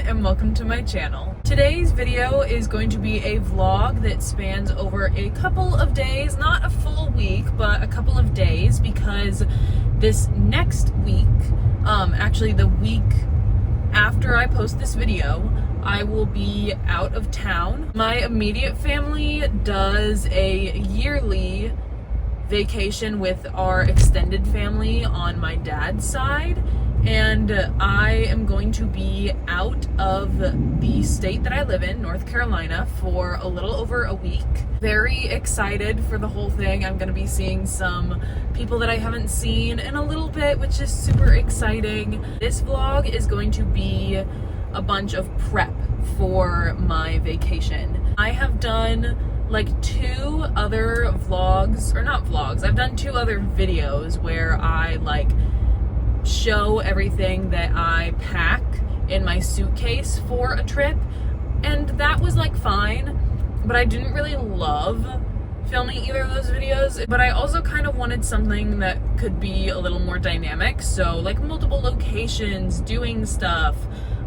and welcome to my channel. Today's video is going to be a vlog that spans over a couple of days, not a full week, but a couple of days, because this next week, actually the week after I post this video, I will be out of town. My immediate family does a yearly vacation with our extended family on my dad's side, and I am going to be out of the state that I live in, North Carolina, for a little over a week. Very excited for the whole thing. I'm gonna be seeing some people that I haven't seen in a little bit, which is super exciting. This vlog is going to be a bunch of prep for my vacation. I have done like two other vlogs, or not vlogs, I've done two other videos where I like show everything that I pack in my suitcase for a trip, and that was like fine, but I didn't really love filming either of those videos. But I also kind of wanted something that could be a little more dynamic, so like multiple locations, doing stuff.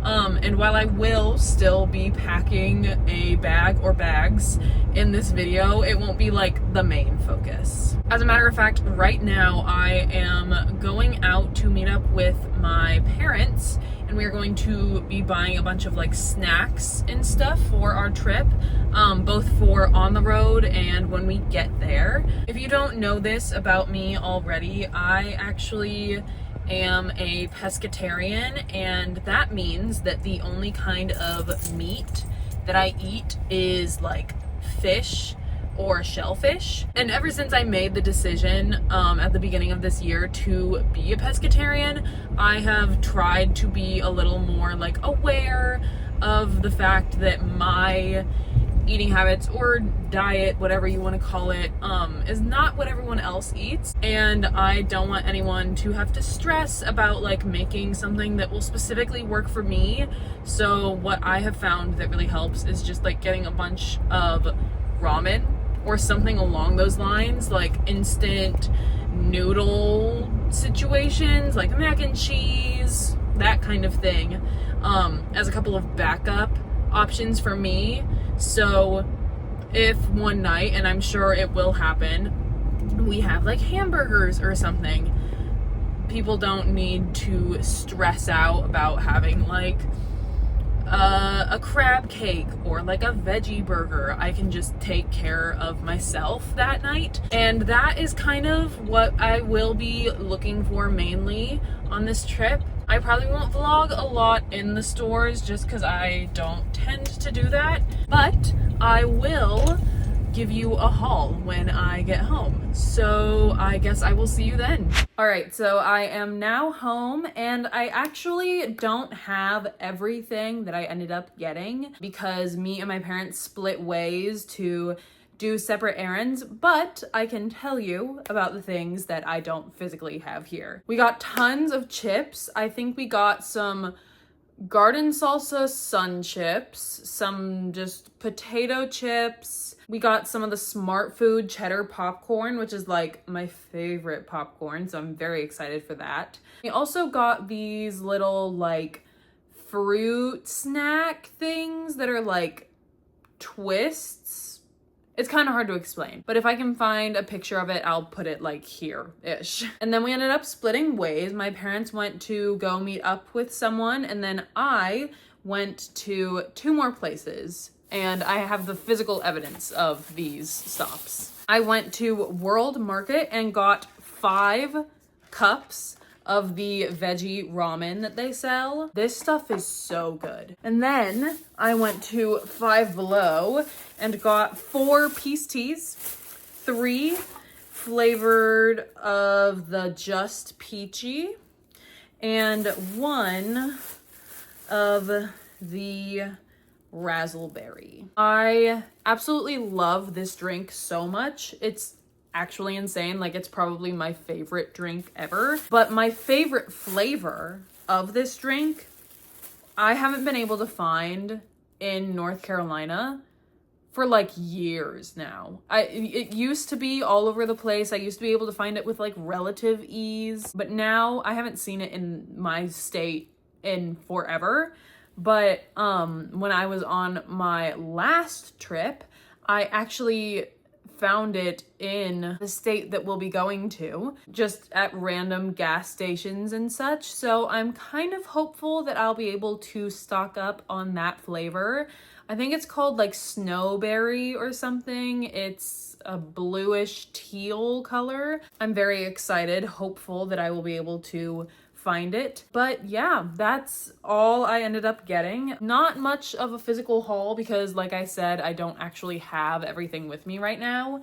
And while I will still be packing a bag or bags in this video, it won't be like the main focus. As a matter of fact, right now I am going out to meet up with my parents, and we are going to be buying a bunch of like snacks and stuff for our trip, both for on the road and when we get there. If you don't know this about me already, I actually am a pescatarian, and that means that the only kind of meat that I eat is like fish or shellfish. And ever since I made the decision at the beginning of this year to be a pescatarian, I have tried to be a little more like aware of the fact that my eating habits or diet, whatever you want to call it, is not what everyone else eats, and I don't want anyone to have to stress about like making something that will specifically work for me. So what I have found that really helps is just like getting a bunch of ramen or something along those lines, like instant noodle situations like mac and cheese, that kind of thing, as a couple of backup options for me. So if one night, and I'm sure it will happen, we have like hamburgers or something, people don't need to stress out about having like a crab cake or like a veggie burger. I can just take care of myself that night, and that is kind of what I will be looking for mainly on this trip. I probably won't vlog a lot in the stores just because I don't tend to do that, but I will give you a haul when I get home. So I guess I will see you then. All right, so I am now home, and I actually don't have everything that I ended up getting because me and my parents split ways to do separate errands, but I can tell you about the things that I don't physically have here. We got tons of chips. I think we got some garden salsa sun chips, some just potato chips. We got some of the Smart Food cheddar popcorn, which is like my favorite popcorn, so I'm very excited for that. We also got these little like fruit snack things that are like twists. It's kind of hard to explain, but if I can find a picture of it, I'll put it like here-ish. And then we ended up splitting ways. My parents went to go meet up with someone, and then I went to two more places, and I have the physical evidence of these stops. I went to World Market and got 5 cups of the veggie ramen that they sell. This stuff is so good. And then I went to Five Below and got 4 peace teas, 3 flavored of the Just Peachy, and 1 of the Razzleberry. I absolutely love this drink so much. It's actually insane. Like, it's probably my favorite drink ever. But my favorite flavor of this drink, I haven't been able to find in North Carolina for like years now. It used to be all over the place. I used to be able to find it with like relative ease, but now I haven't seen it in my state in forever. But when I was on my last trip, I actually found it in the state that we'll be going to, just at random gas stations and such. So I'm kind of hopeful that I'll be able to stock up on that flavor. I think it's called like snowberry or something. It's a bluish teal color. I'm very excited, hopeful that I will be able to find it. But yeah, that's all I ended up getting. Not much of a physical haul because, like I said, I don't actually have everything with me right now.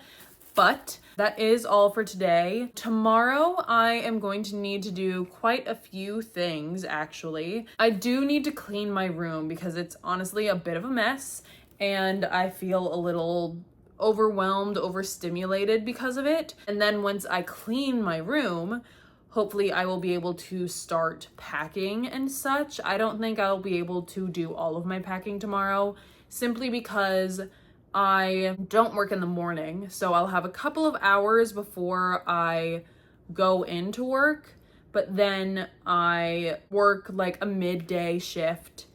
But that is all for today. Tomorrow, I am going to need to do quite a few things, actually. I do need to clean my room because it's honestly a bit of a mess, and I feel a little overwhelmed, overstimulated because of it. And then once I clean my room, hopefully I will be able to start packing and such. I don't think I'll be able to do all of my packing tomorrow simply because I don't work in the morning. So I'll have a couple of hours before I go into work, but then I work like a midday shift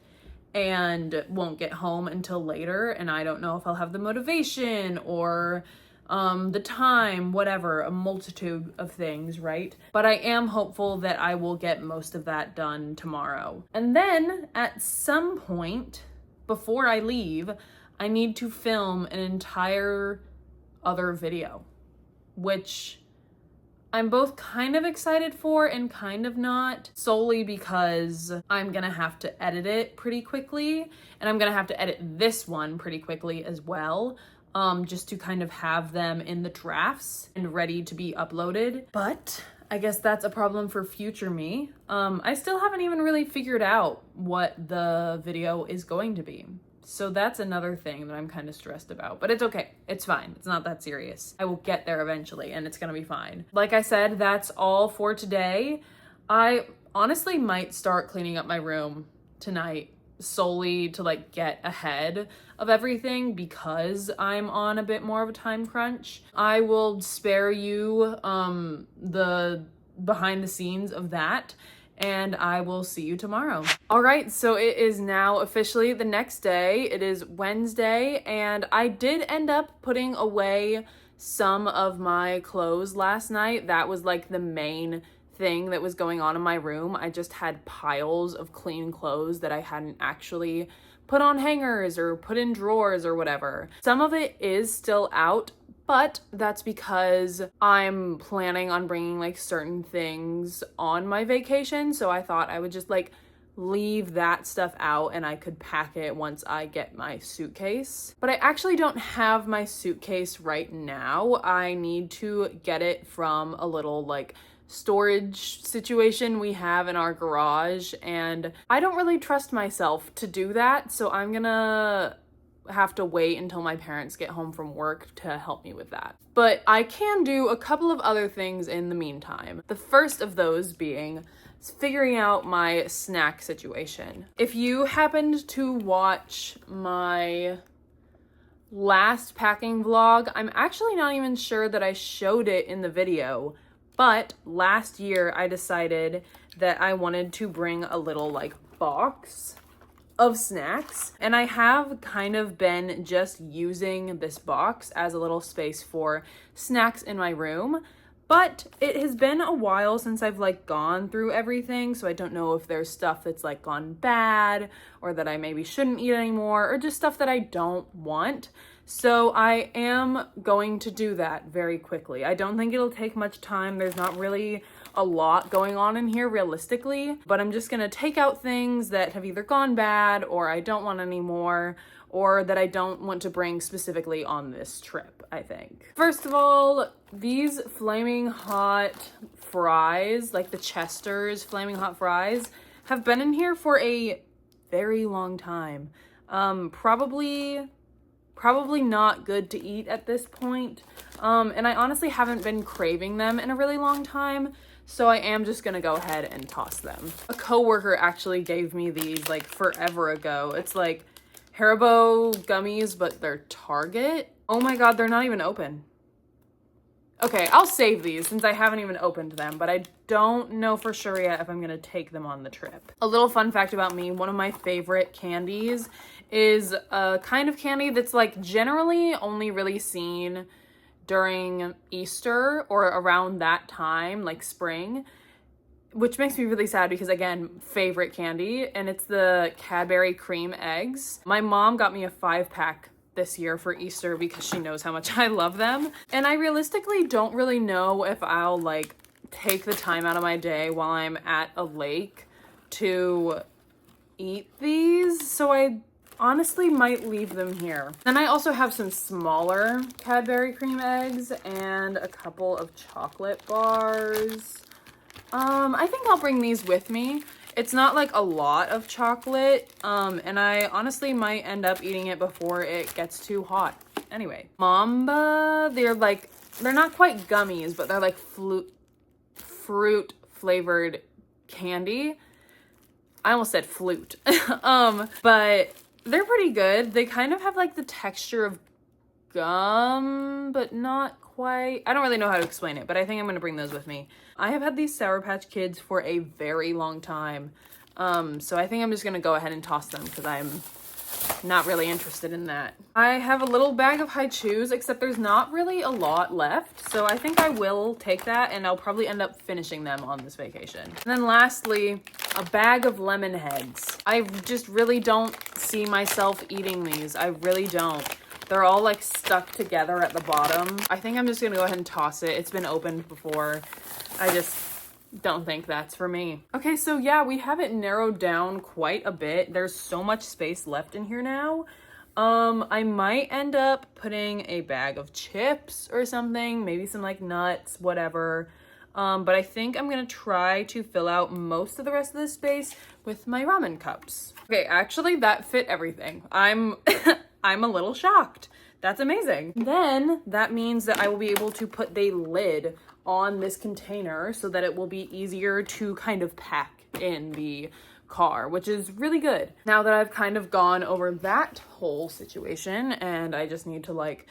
and won't get home until later. And I don't know if I'll have the motivation or the time, whatever, a multitude of things, right? But I am hopeful that I will get most of that done tomorrow. And then at some point before I leave, I need to film an entire other video, which I'm both kind of excited for and kind of not, solely because I'm gonna have to edit it pretty quickly, and I'm gonna have to edit this one pretty quickly as well. Just to kind of have them in the drafts and ready to be uploaded. But I guess that's a problem for future me. I still haven't even really figured out what the video is going to be. So that's another thing that I'm kind of stressed about, but it's okay. It's fine. It's not that serious. I will get there eventually and it's gonna be fine. Like I said, that's all for today. I honestly might start cleaning up my room tonight solely to like get ahead of everything because I'm on a bit more of a time crunch. I will spare you the behind the scenes of that, and I will see you tomorrow. All right, so it is now officially the next day. It is Wednesday, and I did end up putting away some of my clothes last night. That was like the main thing that was going on in my room. I just had piles of clean clothes that I hadn't actually put on hangers or put in drawers or whatever. Some of it is still out, but that's because I'm planning on bringing like certain things on my vacation. So I thought I would just like leave that stuff out and I could pack it once I get my suitcase. But I actually don't have my suitcase right now. I need to get it from a little like storage situation we have in our garage, and I don't really trust myself to do that, so I'm gonna have to wait until my parents get home from work to help me with that. But I can do a couple of other things in the meantime. The first of those being figuring out my snack situation. If you happened to watch my last packing vlog, I'm actually not even sure that I showed it in the video, but last year I decided that I wanted to bring a little like box of snacks, and I have kind of been just using this box as a little space for snacks in my room. But it has been a while since I've like gone through everything, so I don't know if there's stuff that's like gone bad or that I maybe shouldn't eat anymore, or just stuff that I don't want. So I am going to do that very quickly. I don't think it'll take much time. There's not really a lot going on in here realistically, but I'm just gonna take out things that have either gone bad or I don't want anymore, or that I don't want to bring specifically on this trip, I think. First of all, these flaming hot fries, like the Chester's flaming hot fries, have been in here for a very long time. Probably not good to eat at this point. And I honestly haven't been craving them in a really long time, so I am just gonna go ahead and toss them. A coworker actually gave me these like forever ago. It's like Haribo gummies, but they're Target. Oh my God, they're not even open. Okay, I'll save these since I haven't even opened them, but I don't know for sure yet if I'm gonna take them on the trip. A little fun fact about me, one of my favorite candies is a kind of candy that's like generally only really seen during Easter or around that time, like spring, which makes me really sad because, again, favorite candy, and it's the Cadbury cream eggs. My mom got me a 5-pack this year for Easter because she knows how much I love them. And I realistically don't really know if I'll like take the time out of my day while I'm at a lake to eat these. So I honestly might leave them here. Then I also have some smaller Cadbury cream eggs and a couple of chocolate bars. I think I'll bring these with me. It's not like a lot of chocolate, and I honestly might end up eating it before it gets too hot. Anyway, Mamba, they're not quite gummies, but they're like fruit flavored candy. I almost said flute. But they're pretty good. They kind of have like the texture of gum, but not quite. I don't really know how to explain it, but I think I'm gonna bring those with me. I have had these Sour Patch Kids for a very long time. So I think I'm just gonna go ahead and toss them because I'm not really interested in that. I have a little bag of High Chews, except there's not really a lot left. So I think I will take that and I'll probably end up finishing them on this vacation. And then lastly, a bag of Lemon Heads. I just really don't see myself eating these. I really don't. They're all like stuck together at the bottom. I think I'm just gonna go ahead and toss it. It's been opened before. I just don't think that's for me. Okay, so yeah, we have it narrowed down quite a bit. There's so much space left in here now. I might end up putting a bag of chips or something, maybe some like nuts, whatever. But I think I'm gonna try to fill out most of the rest of this space with my ramen cups. Okay, actually that fit everything. I'm a little shocked. That's amazing. Then that means that I will be able to put the lid on this container so that it will be easier to kind of pack in the car, which is really good. Now that I've kind of gone over that whole situation and I just need to like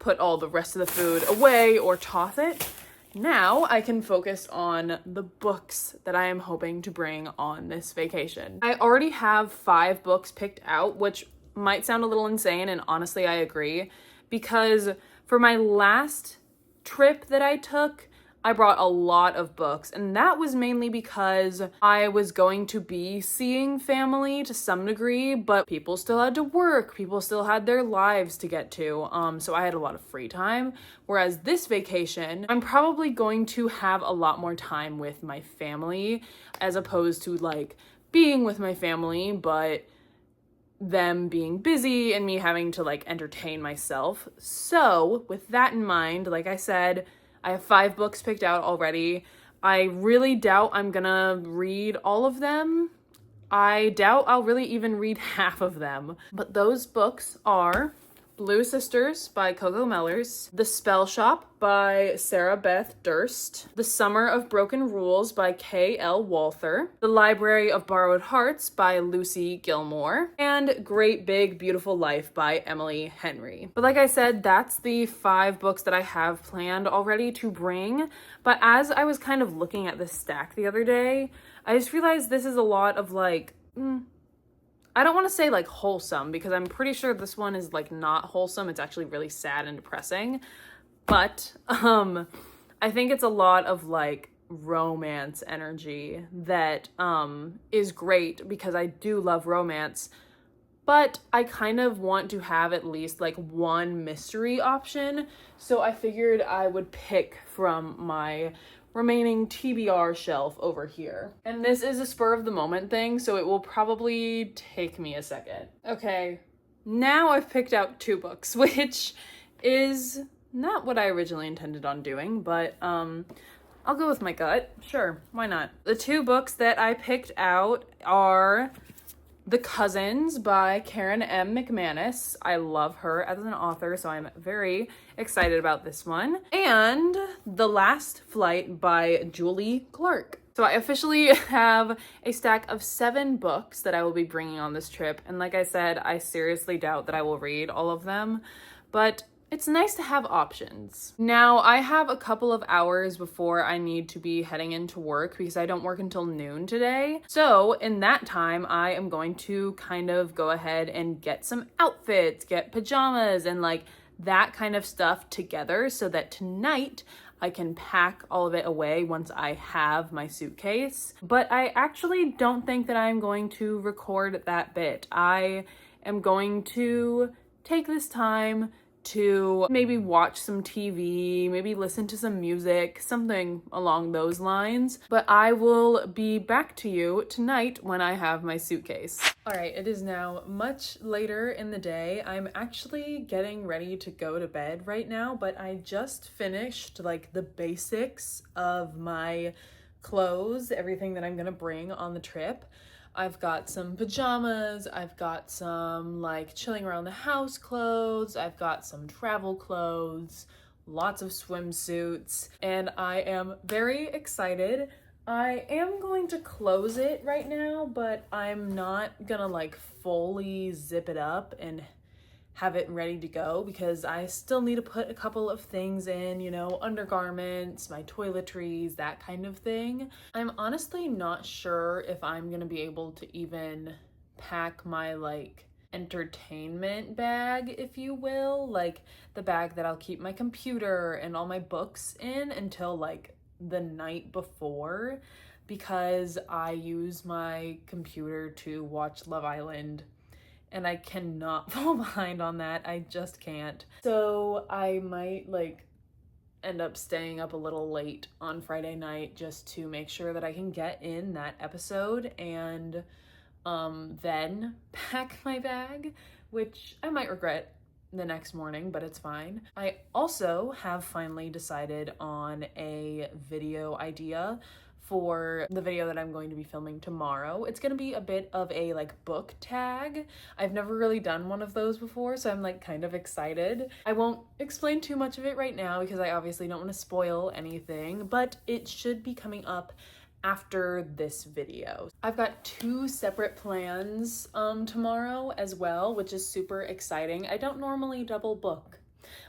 put all the rest of the food away or toss it, now I can focus on the books that I am hoping to bring on this vacation. I already have 5 books picked out, which might sound a little insane, and honestly I agree, because for my last trip that I took, I brought a lot of books, and that was mainly because I was going to be seeing family to some degree, but people still had to work, people still had their lives to get to, so I had a lot of free time. Whereas this vacation, I'm probably going to have a lot more time with my family, as opposed to like being with my family, but them being busy and me having to like entertain myself. So with that in mind, like I said, I have 5 books picked out already. I really doubt I'm gonna read all of them. I doubt I'll really even read half of them. But those books are Blue Sisters by Coco Mellers, The Spell Shop by Sarah Beth Durst, The Summer of Broken Rules by K.L. Walther, The Library of Borrowed Hearts by Lucy Gilmore, and Great Big Beautiful Life by Emily Henry. But like I said, that's the 5 books that I have planned already to bring. But as I was kind of looking at this stack the other day, I just realized this is a lot of like, I don't want to say like wholesome, because I'm pretty sure this one is like not wholesome. It's actually really sad and depressing. But I think it's a lot of like romance energy that is great, because I do love romance. But I kind of want to have at least like one mystery option. So I figured I would pick from my remaining TBR shelf over here. And this is a spur of the moment thing, so it will probably take me a second. Okay, now I've picked out 2 books, which is not what I originally intended on doing, but I'll go with my gut. Sure, why not? The 2 books that I picked out are The Cousins by Karen M. McManus. I love her as an author, so I'm very excited about this one. And The Last Flight by Julie Clark. So I officially have a stack of 7 books that I will be bringing on this trip. And like I said, I seriously doubt that I will read all of them. But it's nice to have options. Now, I have a couple of hours before I need to be heading into work because I don't work until noon today. So in that time, I am going to kind of go ahead and get some outfits, get pajamas and like that kind of stuff together so that tonight I can pack all of it away once I have my suitcase. But I actually don't think that I'm going to record that bit. I am going to take this time to maybe watch some TV, maybe listen to some music, something along those lines. But I will be back to you tonight when I have my suitcase. All right, it is now much later in the day. I'm actually getting ready to go to bed right now, but I just finished like the basics of my clothes, everything that I'm gonna bring on the trip. I've got some pajamas, I've got some like chilling around the house clothes, I've got some travel clothes, lots of swimsuits, and I am very excited. I am going to close it right now, but I'm not gonna like fully zip it up and have it ready to go because I still need to put a couple of things in, you know, undergarments, my toiletries, that kind of thing. I'm honestly not sure if I'm gonna be able to even pack my like entertainment bag, if you will, like the bag that I'll keep my computer and all my books in until like the night before, because I use my computer to watch Love Island and I cannot fall behind on that. I just can't. So I might like end up staying up a little late on Friday night just to make sure that I can get in that episode and then pack my bag, which I might regret the next morning, but it's fine. I also have finally decided on a video idea for the video that I'm going to be filming tomorrow. It's gonna be a bit of a like book tag. I've never really done one of those before, so I'm like kind of excited. I won't explain too much of it right now because I obviously don't want to spoil anything, but it should be coming up after this video. I've got 2 separate plans tomorrow as well, which is super exciting. I don't normally double book,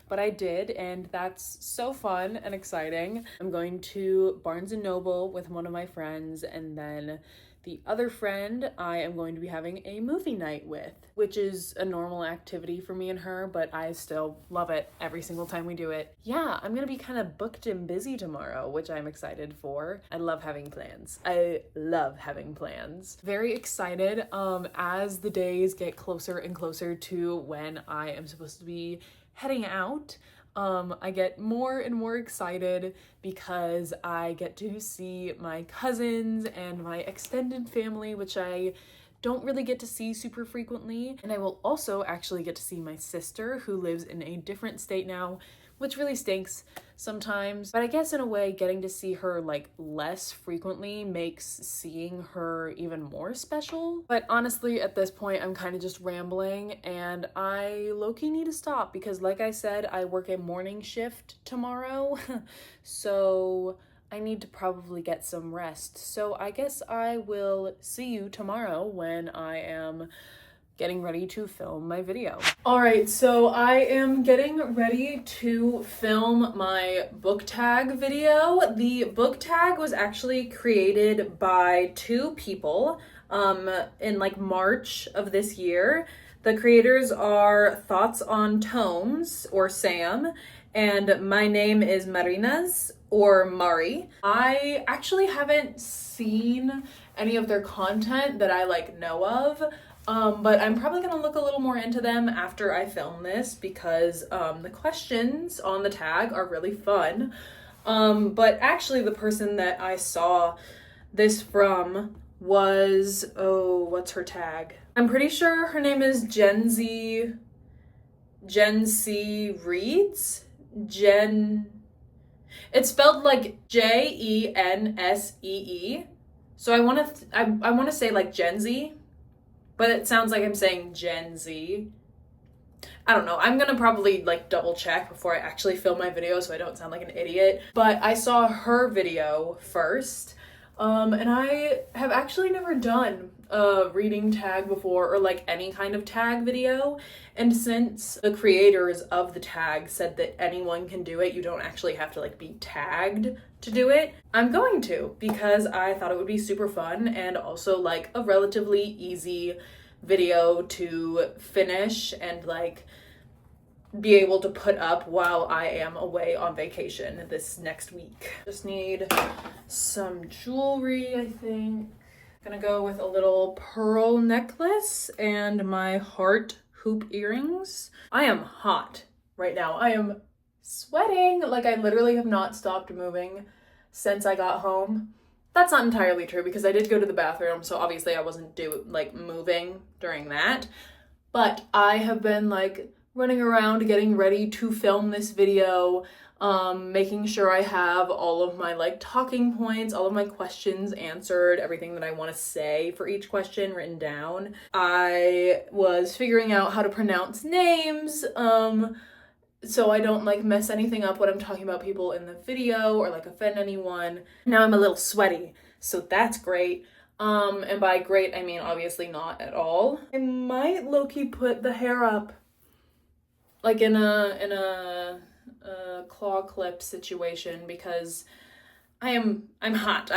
but I did, and that's so fun and exciting. I'm going to Barnes & Noble with one of my friends, and then the other friend I am going to be having a movie night with, which is a normal activity for me and her, but I still love it every single time we do it. Yeah, I'm gonna be kind of booked and busy tomorrow, which I'm excited for. I love having plans. I love having plans. Very excited as the days get closer and closer to when I am supposed to be heading out. I get more and more excited because I get to see my cousins and my extended family, which I don't really get to see super frequently. And I will also actually get to see my sister, who lives in a different state now, which really stinks sometimes. But I guess in a way, getting to see her like less frequently makes seeing her even more special. But honestly, at this point, I'm kind of just rambling and I low-key need to stop because like I said, I work a morning shift tomorrow. So I need to probably get some rest. So I guess I will see you tomorrow when I am getting ready to film my video. All right, so I am getting ready to film my book tag video. The book tag was actually created by 2 people in like March of this year. The creators are Thoughts on Tomes, or Sam, and my name is Marinas, or Mari. I actually haven't seen any of their content that I like know of, but I'm probably gonna look a little more into them after I film this because the questions on the tag are really fun. But actually the person that I saw this from was, oh, what's her tag? I'm pretty sure her name is Gen C Reads? It's spelled like Jensee. So I wanna say like Gen Z, but it sounds like I'm saying Gen Z. I don't know. I'm gonna probably like double check before I actually film my video so I don't sound like an idiot. But I saw her video first. And I have actually never done a reading tag before, or like any kind of tag video. And since the creators of the tag said that anyone can do it, you don't actually have to like be tagged to do it, I'm going to, because I thought it would be super fun and also like a relatively easy video to finish and like be able to put up while I am away on vacation this next week. Just need some jewelry, I think. Gonna go with a little pearl necklace and my heart hoop earrings. I am hot right now. I am sweating. Like, I literally have not stopped moving since I got home. That's not entirely true because I did go to the bathroom, so obviously I wasn't moving during that. But I have been like running around getting ready to film this video, making sure I have all of my like talking points, all of my questions answered, everything that I want to say for each question written down. I was figuring out how to pronounce names, so I don't like mess anything up when I'm talking about people in the video or like offend anyone. Now I'm a little sweaty, so that's great. And by great, I mean obviously not at all. I might low-key put the hair up like in a claw clip situation because I'm hot.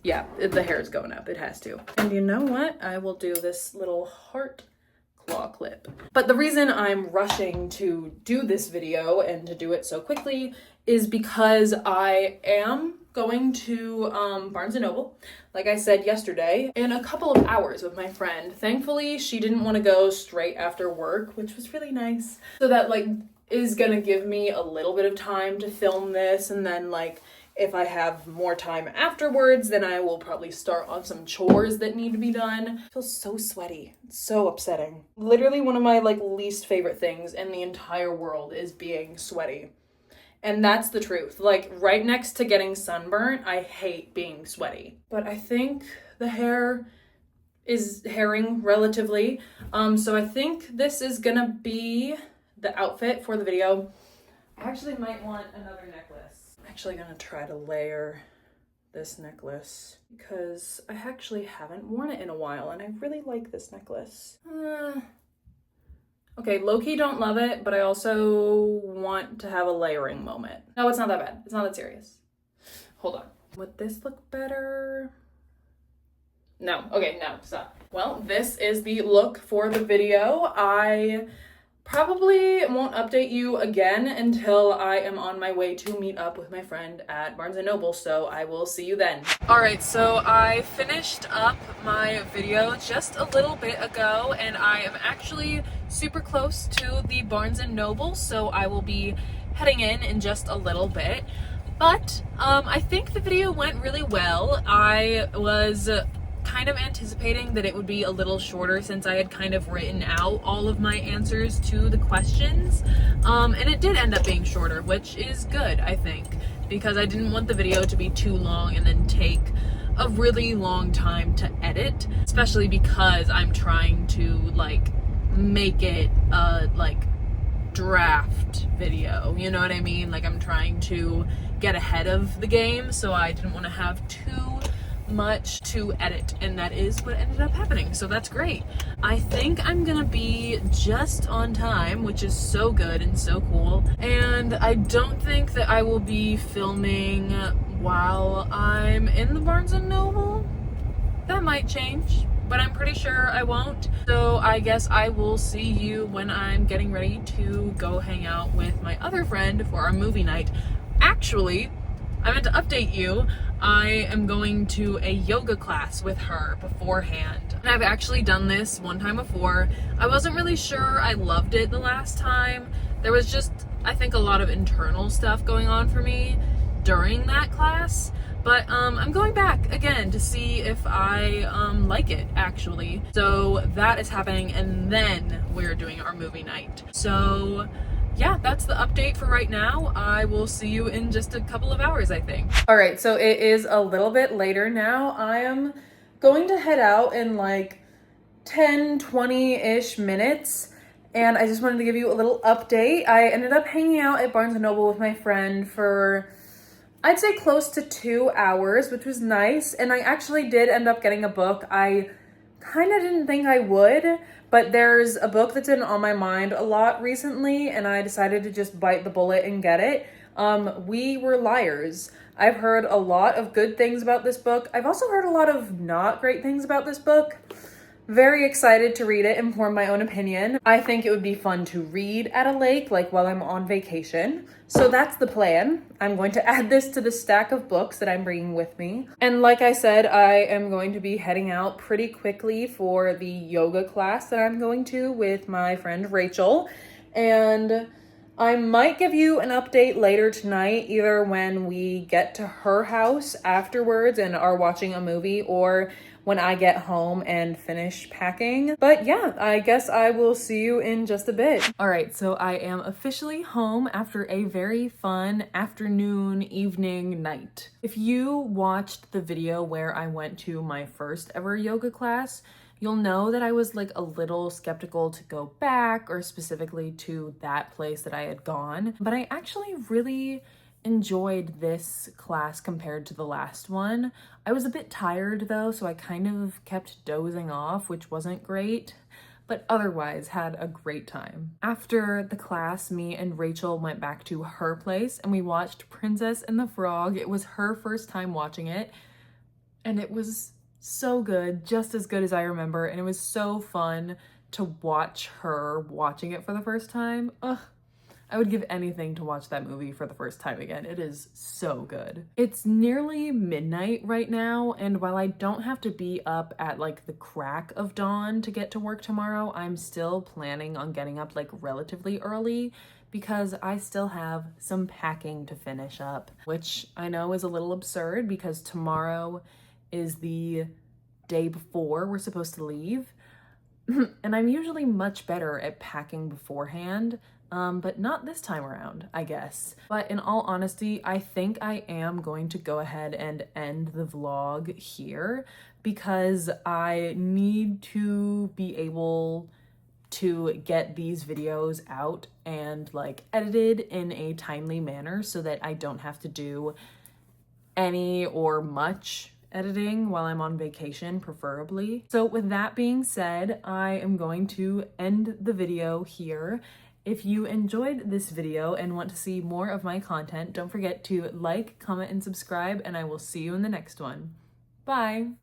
Yeah, the hair is going up. It has to. And you know what? I will do this little heart claw clip. But the reason I'm rushing to do this video and to do it so quickly is because I am going to Barnes & Noble, like I said yesterday, in a couple of hours with my friend. Thankfully, she didn't want to go straight after work, which was really nice. So that like is gonna give me a little bit of time to film this, and then like if I have more time afterwards, then I will probably start on some chores that need to be done. I feel so sweaty. It's so upsetting. Literally one of my like least favorite things in the entire world is being sweaty. And that's the truth. Like right next to getting sunburnt, I hate being sweaty. But I think the hair is hairing relatively. So I think this is gonna be the outfit for the video. I actually might want another necklace. I'm actually gonna try to layer this necklace because I actually haven't worn it in a while and I really like this necklace. Okay, low-key don't love it, but I also want to have a layering moment. No, it's not that bad. It's not that serious. Hold on. Would this look better? No. Okay, no, stop. Well, this is the look for the video. I probably won't update you again until I am on my way to meet up with my friend at Barnes & Noble, so I will see you then. Alright, so I finished up my video just a little bit ago, and I am actually super close to the Barnes & Noble, so I will be heading in just a little bit. But I think the video went really well. I was kind of anticipating that it would be a little shorter since I had kind of written out all of my answers to the questions, and it did end up being shorter, which is good, I think, because I didn't want the video to be too long and then take a really long time to edit, especially because I'm trying to like make it a like draft video, you know what I mean? Like I'm trying to get ahead of the game, so I didn't want to have too much to edit, and that is what ended up happening, so that's great. I think I'm gonna be just on time, which is so good and so cool, and I don't think that I will be filming while I'm in the Barnes & Noble. That might change, but I'm pretty sure I won't, so I guess I will see you when I'm getting ready to go hang out with my other friend for our movie night. Actually, I meant to update you. I am going to a yoga class with her beforehand. And I've actually done this one time before. I wasn't really sure I loved it the last time. There was just, I think, a lot of internal stuff going on for me during that class. But I'm going back again to see if I like it, actually. So that is happening, and then we're doing our movie night. So yeah, that's the update for right now. I will see you in just a couple of hours, I think. All right, so it is a little bit later now. I am going to head out in like 10, 20-ish minutes, and I just wanted to give you a little update. I ended up hanging out at Barnes & Noble with my friend for I'd say close to 2 hours, which was nice. And I actually did end up getting a book. I kind of didn't think I would, but there's a book that's been on my mind a lot recently, and I decided to just bite the bullet and get it. We Were Liars. I've heard a lot of good things about this book. I've also heard a lot of not great things about this book. Very excited to read it and form my own opinion. I think it would be fun to read at a lake, like while I'm on vacation. So that's the plan. I'm going to add this to the stack of books that I'm bringing with me. And like I said, I am going to be heading out pretty quickly for the yoga class that I'm going to with my friend Rachel. And I might give you an update later tonight, either when we get to her house afterwards and are watching a movie, or when I get home and finish packing. But yeah, I guess I will see you in just a bit. All right, so I am officially home after a very fun afternoon, evening, night. If you watched the video where I went to my first ever yoga class, you'll know that I was like a little skeptical to go back, or specifically to that place that I had gone. But I actually really enjoyed this class compared to the last one. I was a bit tired though, so I kind of kept dozing off, which wasn't great, but otherwise had a great time. After the class, me and Rachel went back to her place and we watched Princess and the Frog. It was her first time watching it, and it was so good, just as good as I remember, and it was so fun to watch her watching it for the first time. Ugh. I would give anything to watch that movie for the first time again. It is so good. It's nearly midnight right now, and while I don't have to be up at like the crack of dawn to get to work tomorrow, I'm still planning on getting up like relatively early because I still have some packing to finish up, which I know is a little absurd because tomorrow is the day before we're supposed to leave. And I'm usually much better at packing beforehand, but not this time around, I guess. But in all honesty, I think I am going to go ahead and end the vlog here because I need to be able to get these videos out and like edited in a timely manner so that I don't have to do any or much editing while I'm on vacation, preferably. So with that being said, I am going to end the video here. If you enjoyed this video and want to see more of my content, don't forget to like, comment, and subscribe, and I will see you in the next one. Bye!